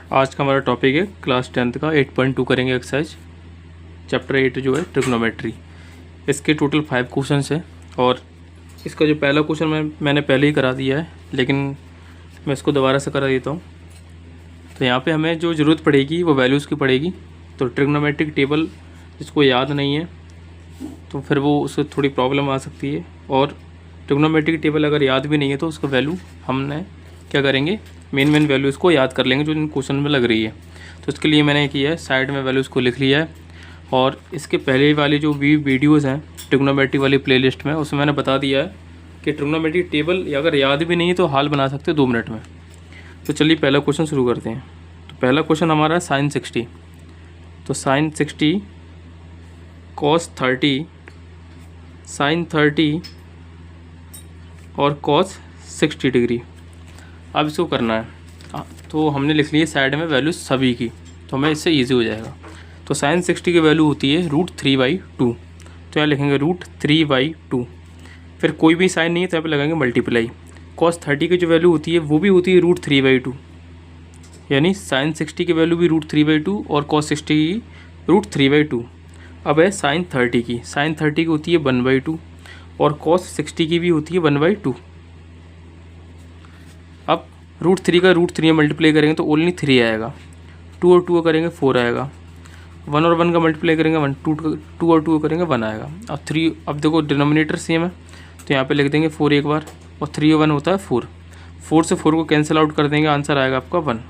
आज का हमारा टॉपिक है क्लास 10th का 8.2 करेंगे एक्सरसाइज चैप्टर 8 जो है ट्रिग्नोमेट्री। इसके टोटल 5 क्वेश्चंस हैं और इसका जो पहला क्वेश्चन मैंने पहले ही करा दिया है, लेकिन मैं इसको दोबारा से करा देता हूँ। तो यहाँ पे हमें जो ज़रूरत पड़ेगी वो वैल्यूज़ की पड़ेगी। तो ट्रिग्नोमेट्रिक टेबल जिसको याद नहीं है तो फिर वो उससे थोड़ी प्रॉब्लम आ सकती है, और ट्रिग्नोमेट्रिक टेबल अगर याद भी नहीं है तो उसका वैल्यू हमने क्या करेंगे, मेन वैल्यूज़ को याद कर लेंगे जो इन क्वेश्चन में लग रही है। तो इसके लिए मैंने किया है, साइड में वैल्यूज़ को लिख लिया है। और इसके पहले वाली जो भी वीडियोज़ हैं ट्रिग्नोमेट्री वाली प्लेलिस्ट में, उसमें मैंने बता दिया है कि ट्रिग्नोमेट्री टेबल अगर याद भी नहीं है तो हाल बना सकते 2 मिनट में। तो चलिए पहला क्वेश्चन शुरू करते हैं। तो पहला क्वेश्चन हमारा है साइन 60। तो साइन 60 कॉस 30 साइन 30 और कॉस 60 डिग्री। अब इसको करना है, तो हमने लिख ली है साइड में वैल्यू सभी की, तो हमें इससे इजी हो जाएगा। तो साइन 60 की वैल्यू होती है √3/2। तो यहाँ लिखेंगे √3/2। फिर कोई भी साइन नहीं है तो यहाँ पे लगाएंगे मल्टीप्लाई। कॉस 30 की जो वैल्यू होती है वो भी होती है √3/2, यानी साइन 60 की वैल्यू भी √3/2 और कॉस 60 की √3/2। अब है साइन 30 की। साइन 30 की होती है 1/2 और कॉस 60 की भी होती है 1/2। अब √3 का √3 में मल्टीप्लाई करेंगे तो ओनली 3 आएगा। 2 और 2 करेंगे 4 आएगा। 1 और 1 का मल्टीप्लाई करेंगे 1, 2 और 2 करेंगे 1 आएगा। अब 3, अब देखो डिनोमिनेटर सेम है तो यहाँ पे लिख देंगे 4 एक बार, और 3 और 1 होता है 4। 4 से 4 को कैंसिल आउट कर देंगे, आंसर आएगा आपका 1।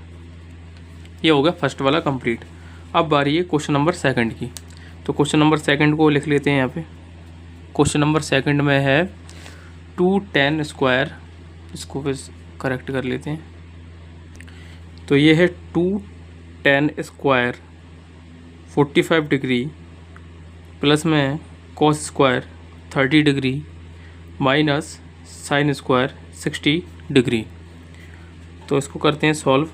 ये हो गया फर्स्ट वाला कंप्लीट। अब बारी है क्वेश्चन नंबर सेकंड की। तो क्वेश्चन नंबर सेकंड को लिख लेते हैं यहाँ पे। क्वेश्चन नंबर सेकंड में है 2 tan स्क्वायर, इसको फिर करेक्ट कर लेते हैं। तो ये है 2 tan स्क्वायर 45 डिग्री प्लस में cos square 30 degree minus sine square 60 degree. तो इसको करते हैं सॉल्व।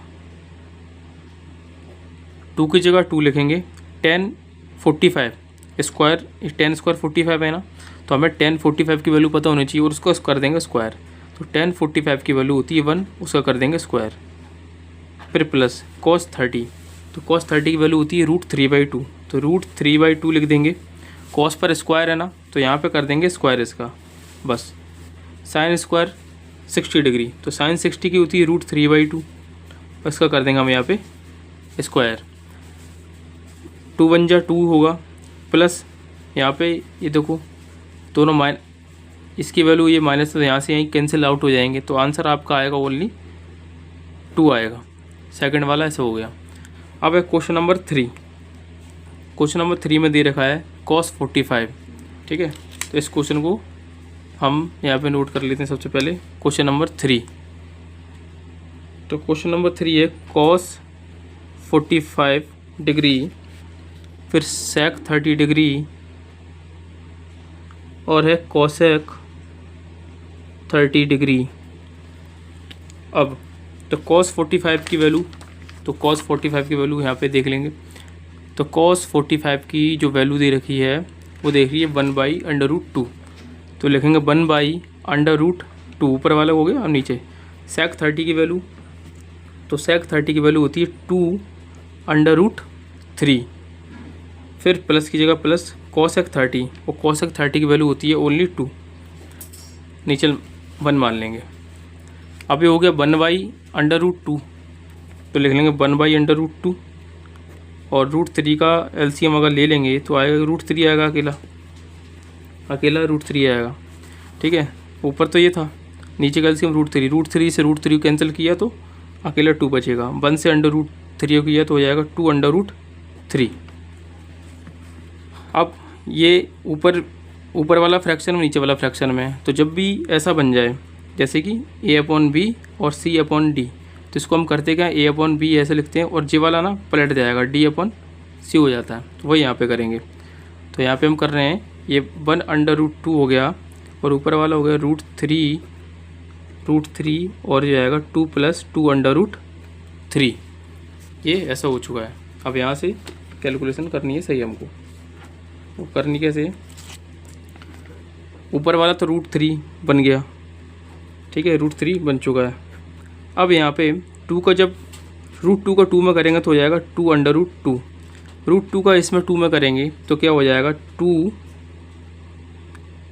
2 की जगह 2 लिखेंगे। tan 45 स्क्वायर, tan स्क्वायर 45 है ना, तो हमें tan 45 की वैल्यू पता होनी चाहिए और उसको कर देंगे स्क्वायर। तो tan 45 की वैल्यू होती है 1, उसका कर देंगे स्क्वायर। फिर प्लस cos 30, तो cos 30 की वैल्यू होती है √3/2, तो √3/2 लिख देंगे। cos पर स्क्वायर है ना, तो यहाँ पे कर देंगे स्क्वायर इसका, बस। साइन स्क्वायर 60 डिग्री, तो साइन 60 की होती है √3/2, इसका कर देंगे हम यहाँ पे स्क्वायर। 2 1 जा 2 होगा, प्लस यहाँ पे ये देखो दोनों इसकी वैल्यू ये माइनस, तो यहाँ से यहीं कैंसिल आउट हो जाएंगे, तो आंसर आपका आएगा ओनली 2 आएगा। सेकंड वाला ऐसा हो गया। अब है क्वेश्चन नंबर 3। क्वेश्चन नंबर 3 में दे रखा है cos 45, ठीक है। तो इस क्वेश्चन को हम यहाँ पे नोट कर लेते हैं सबसे पहले। क्वेश्चन नंबर 3, तो क्वेश्चन नंबर 3 है cos 45 डिग्री फिर sec 30 डिग्री और है cosec 30 डिग्री। अब तो cos 45 की वैल्यू, तो cos 45 की वैल्यू यहाँ पे देख लेंगे। तो cos 45 की जो वैल्यू दे रखी है वो देख रही है 1/√2, तो लिखेंगे 1/√2, ऊपर वाला हो गया। और नीचे sec 30 की वैल्यू, तो sec 30 की वैल्यू होती है 2/√3। फिर प्लस की जगह प्लस cosec 30, और cosec 30 की वैल्यू होती है ओनली 2, नीचे 1 मान लेंगे। अब ये हो गया 1/√2, तो लिख लेंगे 1/√2, और √3 का एलसीएम अगर ले लेंगे तो आएगा √3 आएगा, अकेला √3 आएगा, ठीक है। ऊपर तो ये था, नीचे का एलसीएम √3 से √3 कैंसिल किया तो अकेला 2 बचेगा। 1 से √3 किया तो हो जाएगा 2/√3। अब ये ऊपर वाला फ्रैक्शन में नीचे वाला फ्रैक्शन में, तो जब भी ऐसा बन जाए जैसे कि a/b और c/d, तो इसको हम करते क्या, a/b ऐसे लिखते हैं और जे वाला ना पलट जाएगा, d/c हो जाता है, तो वही यहाँ पे करेंगे। तो यहाँ पे हम कर रहे हैं ये 1/√2 हो गया और ऊपर वाला हो गया √3 और ये आएगा 2 + 2/√3। ये ऐसा हो चुका है। अब यहाँ से कैलकुलेशन करनी है सही हमको। वो करनी कैसे है, ऊपर वाला तो √3 बन गया, ठीक है, √3 बन चुका है। अब यहाँ पे 2 का जब रूट टू का 2 में करेंगे तो हो जाएगा 2 अंडर रूट 2। रूट 2 का इसमें 2 में करेंगे तो क्या हो जाएगा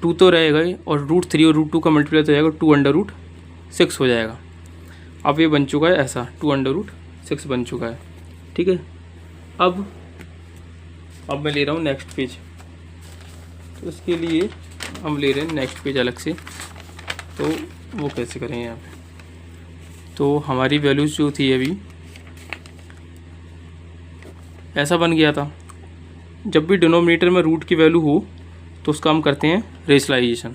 2 तो रहेगा ही, और रूट 3 और रूट 2 का मल्टीप्लाई तो हो जाएगा 2 अंडर रूट 6 हो जाएगा। अब ये बन चुका है ऐसा, 2 अंडर रूट 6 बन चुका है। ठीक है, अब मैं ले रहा हूँ नेक्स्ट पेज। तो इसके लिए हम ले रहे हैं नेक्स्ट पेज अलग से, तो वो कैसे करेंगे यहाँ पे। तो हमारी वैल्यूज़ जो थी अभी ऐसा बन गया था, जब भी डिनोमिनेटर में रूट की वैल्यू हो तो उसका हम करते हैं रेशनलाइजेशन,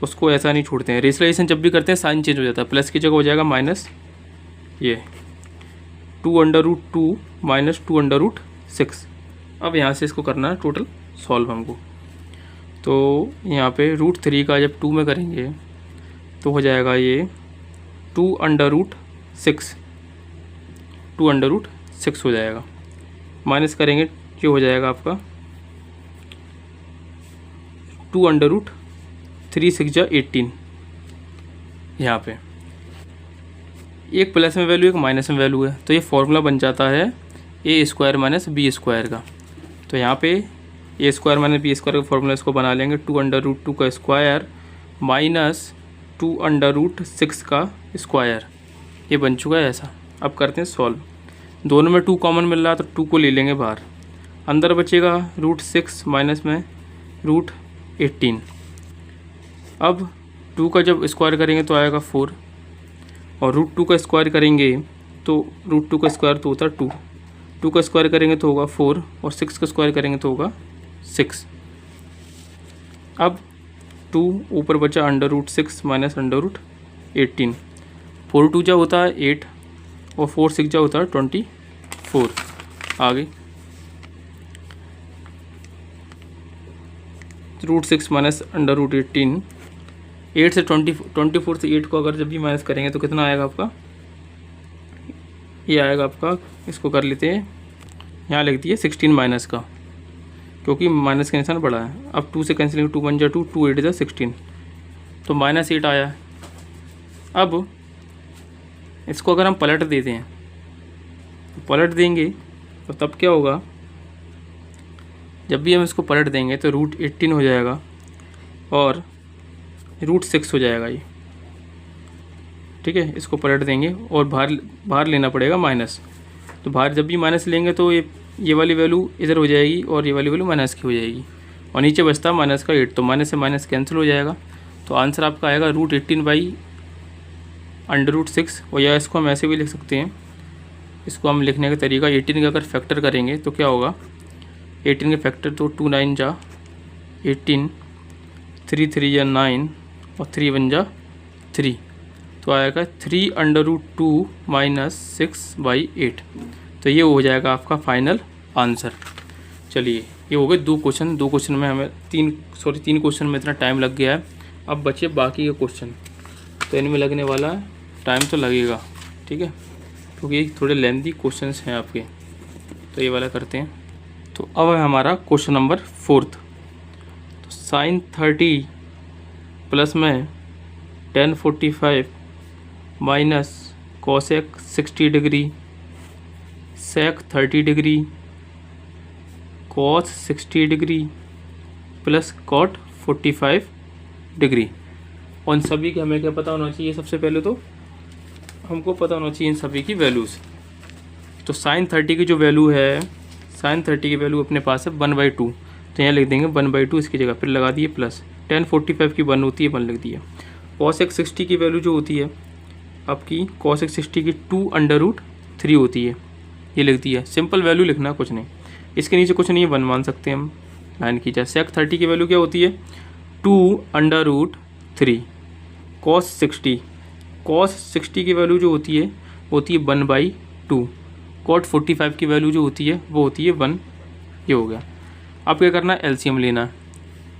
उसको ऐसा नहीं छोड़ते हैं। रेशनलाइजेशन जब भी करते हैं साइन चेंज हो जाता है, प्लस की जगह हो जाएगा माइनस, ये 2 under root 2 minus 2 under root 6। अब यहाँ से इसको करना है टोटल सॉल्व हमको। तो यहाँ पे रूट 3 का जब 2 में करेंगे तो हो जाएगा ये 2 अंडर रूट 6, 2 अंडर रूट 6 हो जाएगा। माइनस करेंगे जो हो जाएगा आपका 2 अंडर रूट 3 6 जा 18। यहाँ पे एक प्लस में वैल्यू एक माइनस में वैल्यू है, तो ये फॉर्मूला बन जाता है ए स्क्वायर माइनस बी स्क्वायर का। तो यहाँ पे ए स्क्वायर माइनस बी स्क्वायर का फॉर्मूला इसको बना लेंगे 2 अंडर रूट 2 का स्क्वायर माइनस 2 अंडर रूट 6 का स्क्वायर। ये बन चुका है ऐसा। अब करते हैं सॉल्व। दोनों में 2 कॉमन मिल रहा है तो 2 को ले लेंगे बाहर, अंदर बचेगा रूट 6 माइनस में रूट 18। अब 2 का जब स्क्वायर करेंगे तो आएगा 4, और रूट 2 का स्क्वायर करेंगे तो रूट 2 का स्क्वायर तो होता है 2, 2 का स्क्वायर करेंगे तो होगा 4, और 6 का स्क्वायर करेंगे तो होगा 6। अब 2 ऊपर बचा under root 6 minus under root 18। 4 2 जा होता है 8, और 4 6 जा होता है 24। आगे रूट 6 माइनस अंडर रूट 18, 8 से 24 से 8 को अगर जब भी माइनस करेंगे तो कितना आएगा आपका, ये आएगा आपका, इसको कर लेते हैं, यहाँ लिख दिए 16 माइनस का, क्योंकि माइनस का निशान बड़ा है। अब 2 से कैंसिल 2 1 जा 2, 2 8 जा 16, तो -8 आया। अब इसको अगर हम पलट देते हैं, तो पलट देंगे तो तब क्या होगा, जब भी हम इसको पलट देंगे तो रूट 18 हो जाएगा और रूट 6 हो जाएगा ये। ठीक है, इसको पलट देंगे और बाहर लेना पड़ेगा माइनस। तो बाहर जब भी माइनस लेंगे तो ये वाली वैल्यू इधर हो जाएगी और ये वाली वैल्यू माइनस की हो जाएगी, और नीचे बचता माइनस का 8, तो माइनस से माइनस कैंसिल हो जाएगा। तो आंसर आपका आएगा रूट 18 बाई अंडर रूट 6। और या इसको हम ऐसे भी लिख सकते हैं, इसको हम लिखने का तरीका 18 का अगर फैक्टर करेंगे तो क्या होगा, 18 के फैक्टर तो 2 9 जा 18, 3 3 जा 9, और 3 1 जा 3, तो आएगा 3 अंडर रूट 2 माइनस 6 बाई 8। तो ये हो जाएगा आपका फाइनल आंसर। चलिए, ये हो गए 2 क्वेश्चन। 2 क्वेश्चन में हमें 3 क्वेश्चन में इतना टाइम लग गया है। अब बचे बाकी के क्वेश्चन, तो इनमें लगने वाला टाइम तो लगेगा, ठीक है, क्योंकि थोड़े लेंथी क्वेश्चंस हैं आपके। तो ये वाला करते हैं। तो अब है हमारा क्वेश्चन नंबर 4। तो साइन 30 प्लस में tan 45 minus cosec 60 degree sec 30 degree cos 60 degree plus cot 45 degree. उन सभी के हमें क्या पता होना चाहिए, सबसे पहले तो हमको पता होना चाहिए इन सभी की वैल्यूज़। तो साइन 30 की जो वैल्यू है, साइन 30 की वैल्यू अपने पास है 1/2, तो यहाँ लिख देंगे 1/2 इसकी जगह, फिर लगा दिए प्लस। tan 45 की 1 होती है, 1 लिख दिया। कॉसेक 60 की वैल्यू जो होती है आपकी, कॉसेक 60 की 2 अंडर रूट 3 होती है, ये लिख दिया। सिंपल वैल्यू लिखना, कुछ नहीं, इसके नीचे कुछ नहीं है, 1 मान सकते हैं हम। लाइन खींचा। सेक 30 की वैल्यू क्या होती है, 2 अंडर रूट 3 कॉस 60, कॉस 60 की वैल्यू जो होती है 1/2। कॉट 45 की वैल्यू जो होती है वो होती है 1। ये हो गया। अब क्या करना है, एलसीएम लेना है।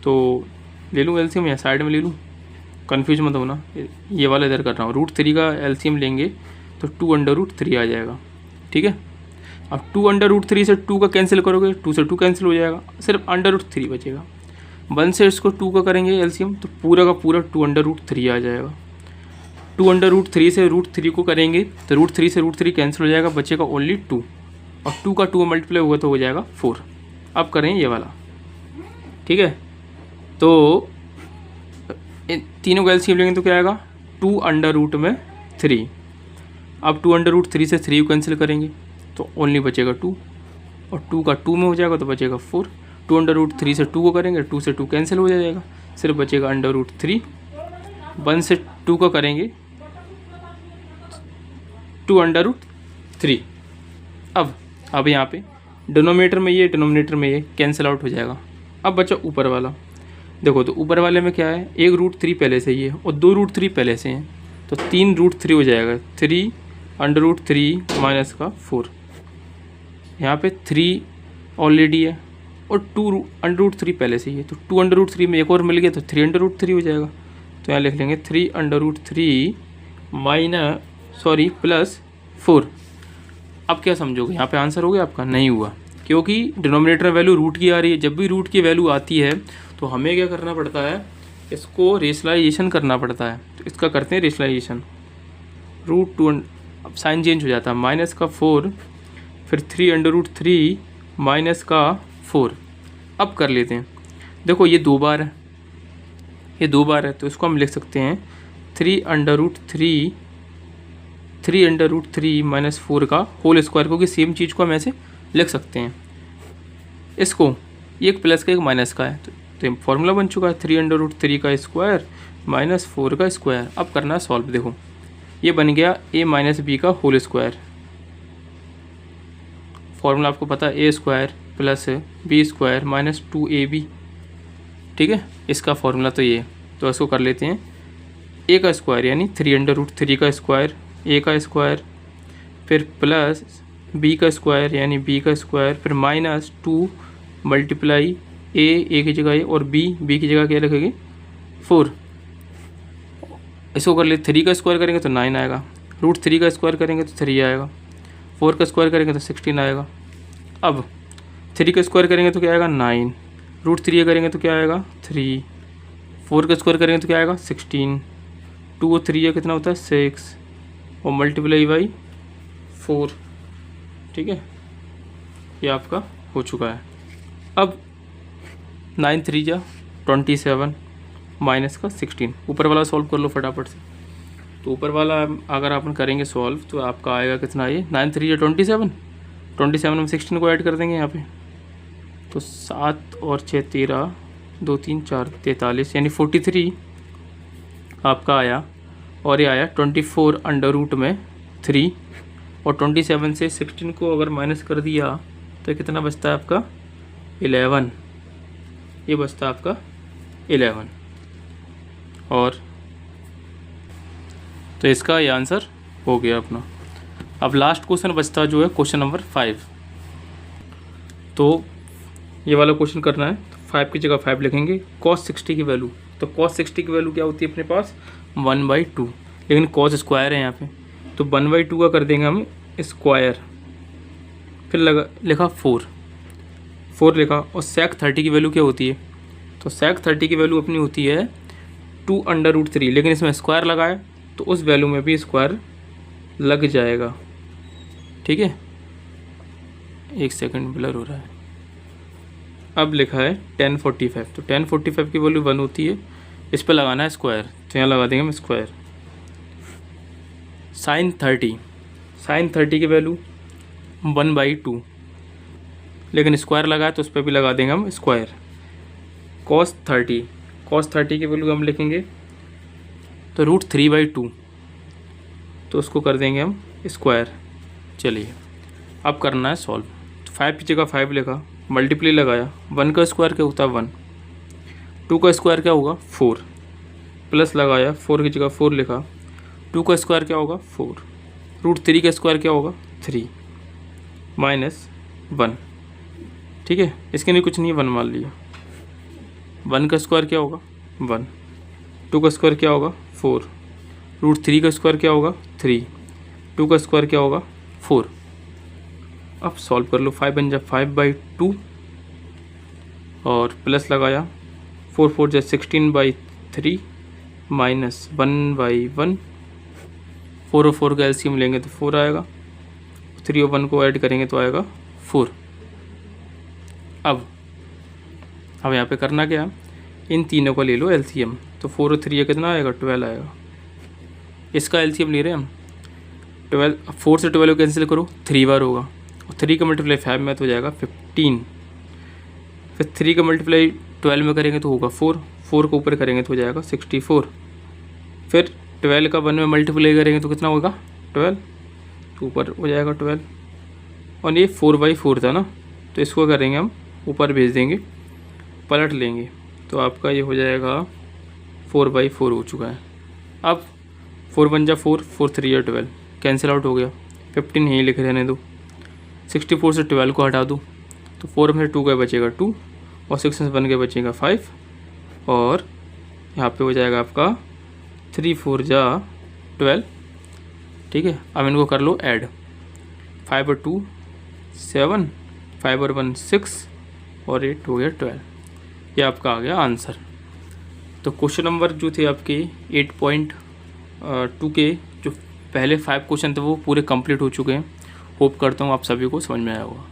तो ले लूँ एलसीएम या साइड में ले लूँ, कन्फ्यूज मत होना, ये वाला इधर कर रहा हूँ। रूट 3 का एलसीएम लेंगे तो 2 अंडर रूट 3 आ जाएगा, ठीक है। अब 2 अंडर रूट 3 से 2 का कैंसिल करोगे, 2 से 2 कैंसिल हो जाएगा, सिर्फ अंडर रूट 3 बचेगा। 1 से इसको 2 का करेंगे एलसीएम तो पूरा का पूरा 2 अंडर रूट 3 आ जाएगा। 2√3 से √3 को करेंगे तो √3 से √3 कैंसिल हो जाएगा, बचेगा ओनली 2, और 2 का 2 मल्टीप्लाई हुआ तो हो जाएगा 4। अब करें ये वाला, ठीक है। तो तीनों का एलसीएम लेंगे तो क्या आएगा 2√3। अब 2√3 से 3 को कैंसिल करेंगे तो ओनली बचेगा 2, और 2 का 2 में हो जाएगा तो बचेगा 4। 2√3 से 2 को करेंगे, 2 से 2 कैंसिल हो जाएगा, सिर्फ बचेगा √3। 1 से 2 को करेंगे 2√3। अब यहाँ पे डिनोमिनेटर में ये, डिनोमिनेटर में ये कैंसिल आउट हो जाएगा। अब बचा ऊपर वाला, देखो तो ऊपर वाले में क्या है, 1√3 पहले से ही है और 2√3 पहले से हैं, तो 3√3 हो जाएगा। 3√3 माइनस का 4, यहाँ पे 3 ऑलरेडी है और 2√3 पहले से ही है, तो 2√3 में एक और मिल गया तो 3√3 हो जाएगा। तो यहाँ लिख लेंगे 3√3 प्लस 4। अब क्या समझोगे, यहाँ पे आंसर हो गया आपका? नहीं हुआ, क्योंकि डिनोमिनेटर वैल्यू रूट की आ रही है। जब भी रूट की वैल्यू आती है तो हमें क्या करना पड़ता है, इसको रेशनलाइजेशन करना पड़ता है। तो इसका करते हैं रेशनलाइजेशन, √2, अब साइन चेंज हो जाता है, माइनस का 4, फिर 3√3 माइनस का 4। अब कर लेते हैं, देखो ये 2 बार है, ये 2 बार है, तो इसको हम लिख सकते हैं 3√3 माइनस 4 का होल स्क्वायर, क्योंकि सेम चीज़ को हम ऐसे लिख सकते हैं। इसको एक प्लस का एक माइनस का है, तो फॉर्मूला बन चुका है 3√3 का स्क्वायर माइनस 4 का स्क्वायर। अब करना है सॉल्व, देखो ये बन गया a माइनस बी का होल स्क्वायर। फॉर्मूला आपको पता है, a square plus B square minus 2ab, ठीक है, इसका फॉर्मूला तो ये। तो इसको कर लेते हैं a का स्क्वायर यानी 3√3 का स्क्वायर, a का स्क्वायर, फिर प्लस b का स्क्वायर यानी b का स्क्वायर, फिर माइनस 2 मल्टीप्लाई a की जगह और b की जगह क्या लिखेंगे 4। इसको कर ले 3 का स्क्वायर करेंगे तो 9 आएगा, √3 का स्क्वायर करेंगे तो 3 आएगा, 4 का स्क्वायर करेंगे तो 16 आएगा। अब 3 का स्क्वायर करेंगे तो क्या आएगा 9, √3 करेंगे तो क्या आएगा 3, 4 का स्क्वायर करेंगे तो क्या आएगा 16, 2 और 3 कितना होता है 6, और मल्टीप्लाई बाई 4, ठीक है, ये आपका हो चुका है। अब 9 3 जा 27 माइनस का 16, ऊपर वाला सॉल्व कर लो फटाफट से। तो ऊपर वाला अगर आप करेंगे सॉल्व तो आपका आएगा कितना, ये 9 3 जा 27 में 16 को ऐड कर देंगे यहाँ पे, तो 7 और 6 13, 2 3 4 43 यानी 43 आपका आया, और ये आया 24√3, और 27 से 16 को अगर माइनस कर दिया तो कितना बचता है आपका 11, ये बचता है आपका 11। और तो इसका ये आंसर हो गया अपना। अब लास्ट क्वेश्चन बचता जो है क्वेश्चन नंबर 5। तो ये वाला क्वेश्चन करना है, तो 5 की जगह 5 लिखेंगे। cos 60 की वैल्यू, तो cos 60 की वैल्यू क्या होती है अपने पास 1/2, लेकिन cos स्क्वायर है यहाँ पे, तो 1/2 का कर देंगे हम स्क्वायर, फिर लिखा 4 लिखा। और sec 30 की वैल्यू क्या होती है, तो sec 30 की वैल्यू अपनी होती है 2√3, लेकिन इसमें स्क्वायर लगाए तो उस वैल्यू में भी स्क्वायर लग जाएगा, ठीक है। एक सेकंड ब्लर हो रहा है। अब लिखा है 1045, तो 1045 की वैल्यू 1 होती है, इस पर लगाना है स्क्वायर, तो यहाँ लगा देंगे हम स्क्वायर। sin 30 की वैल्यू 1/2, लेकिन स्क्वायर लगाए तो उस पर भी लगा देंगे हम स्क्वायर। cos 30 की वैल्यू हम लिखेंगे तो √3/2, तो उसको कर देंगे हम स्क्वायर। चलिए अब करना है सॉल्व। तो 5 की जगह 5 लिखा, मल्टीप्लाई लगाया, 1 का स्क्वायर क्या होता है 1, 2 का स्क्वायर क्या होगा 4, प्लस लगाया 4 की जगह 4 लिखा, 2 का स्क्वायर क्या होगा 4, √3 का स्क्वायर क्या होगा 3 माइनस 1, ठीक है, इसके लिए कुछ नहीं 1 मान लिया। 1 का स्क्वायर क्या होगा 1, 2 का स्क्वायर क्या होगा 4, √3 का स्क्वायर क्या होगा 3, 2 का स्क्वायर क्या होगा 4। अब सॉल्व कर लो, 5 बन जा 5/2, और प्लस लगाया 4 4 जा 16/3 माइनस 1/1, 4 और 4 का एलसीएम लेंगे तो 4 आएगा, 3 और 1 को ऐड करेंगे तो आएगा 4। अब यहाँ पे करना क्या है, इन तीनों का ले लो एलसीएम, तो 4 और 3 कितना आएगा, 12 आएगा। इसका एलसीएम ले रहे हैं हम 12, 4 से 12 को कैंसिल करो, 3 बार होगा, और 3 का मल्टीप्लाई 5 में तो हो जाएगा 15। फिर 3 का मल्टीप्लाई 12 में करेंगे तो होगा 4, 4 को ऊपर करेंगे तो हो जाएगा 64। फिर 12 का 1 में मल्टीप्लाई करेंगे तो कितना होगा, 12, तो ऊपर हो जाएगा 12। और ये 4/4 था ना, तो इसको करेंगे हम ऊपर भेज देंगे, पलट लेंगे, तो आपका ये हो जाएगा 4/4 हो चुका है। अब 4 1 जा 4, 4 3 या 12 कैंसिल आउट हो गया, 15 यहीं लिख रहने दो। 64 से 12 को हटा दो, तो 4 में से 2 का बचेगा 2, और 6 में 1 के बचेगा 5, और यहाँ पे हो जाएगा आपका 3 4 जा 12। ठीक है, अब इनको कर लो ऐड, 5 और 2 7, 5 और 1 6, और 8 हो गया 12। ये आपका आ गया आंसर। तो क्वेश्चन नंबर जो थे आपके 8.2 के जो पहले 5 क्वेश्चन थे वो पूरे कंप्लीट हो चुके हैं। होप करता हूँ आप सभी को समझ में आया होगा।